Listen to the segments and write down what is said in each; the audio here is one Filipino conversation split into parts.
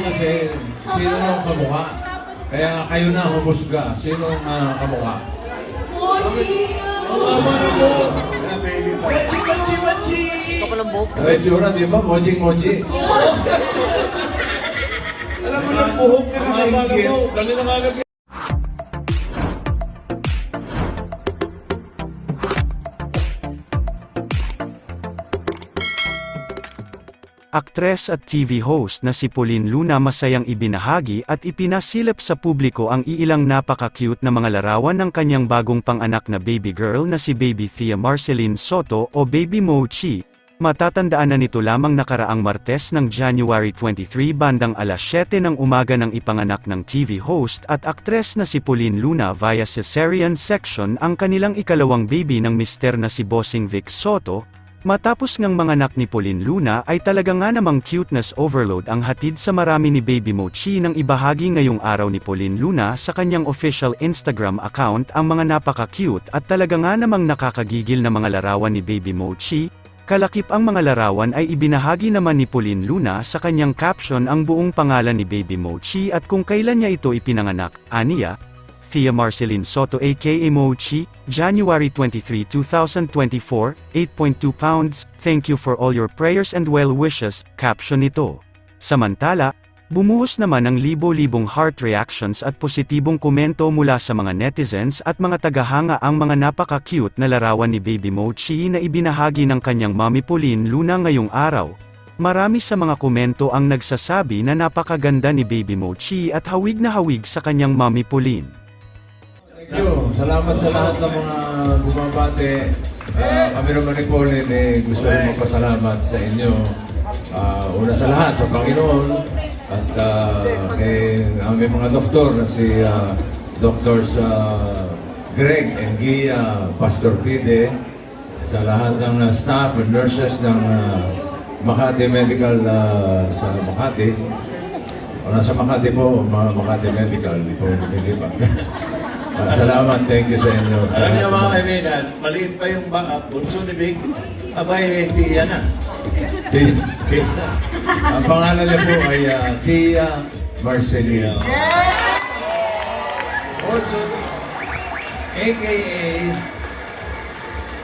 kasi, sino ang kamukha? Kaya kayo na humusga. Sino ang kamukha? Mochi! Ay, tsura, di ba? Mochi. Alam mo ng buhok na kakaingit. Dali na agad. Aktres at TV host na si Pauline Luna masayang ibinahagi at ipinasilip sa publiko ang iilang napaka-cute na mga larawan ng kanyang bagong panganak na baby girl na si Baby Thea Marceline Soto o Baby Mochi. Matatandaan na nito lamang nakaraang Martes ng January 23 bandang alas 7 ng umaga ng ipanganak ng TV host at aktres na si Pauline Luna via cesarean section ang kanilang ikalawang baby ng mister na si Bossing Vic Soto. Matapos ngang manganak ni Pauline Luna ay talaga nga namang cuteness overload ang hatid sa marami ni Baby Mochi nang ibahagi ngayong araw ni Pauline Luna sa kanyang official Instagram account ang mga napaka-cute at talaga nga namang nakakagigil na mga larawan ni Baby Mochi. Kalakip ang mga larawan ay ibinahagi naman ni Pauline Luna sa kanyang caption ang buong pangalan ni Baby Mochi at kung kailan niya ito ipinanganak, aniya, Thea Marceline Soto aka Mochi, January 23, 2024, 8.2 pounds, thank you for all your prayers and well wishes, caption nito. Samantala, bumuhos naman ng libo-libong heart reactions at positibong komento mula sa mga netizens at mga tagahanga ang mga napaka-cute na larawan ni Baby Mochi na ibinahagi ng kanyang mommy Pauline Luna ngayong araw. Marami sa mga komento ang nagsasabi na napakaganda ni Baby Mochi at hawig na hawig sa kanyang mommy Pauline. Thank you. Salamat sa lahat ng mga bumabate. Kami naman ni Pauline, gusto rin magpasalamat sa inyo. Una sa lahat, sa Panginoon. At kay aming mga doktor na si Drs. Greg and Gia, Pastor Pide, sa lahat ng staff and nurses ng Makati Medical sa Makati. Nasa Makati po, Makati Medical, hindi pa. Salamat, thank you sa inyo. Alam niyo mga kaibigan, maliit pa yung bunso ni Big, abay, Tia na. Ang pangalan niya po ay Thea Marceline. Also, aka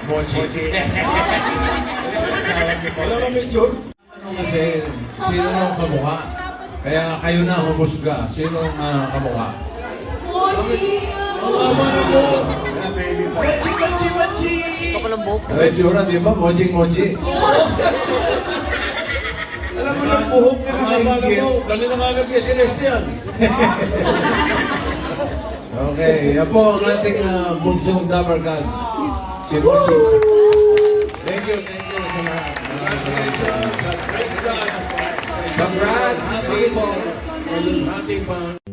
Mochi. Kasi, sino ang kamukha? Kaya kayo na humusga. Sino ang kamukha? Mochi! Ay, tsura, di ba? Mochi. Alam mo ng buhok na kakaingit. Dali na agad kay Celestial. Okay, yan po ang ating bunsong Dabarkad. Si Mochi. Thank you sa lahat. Praise God. Congrats, Happy pa.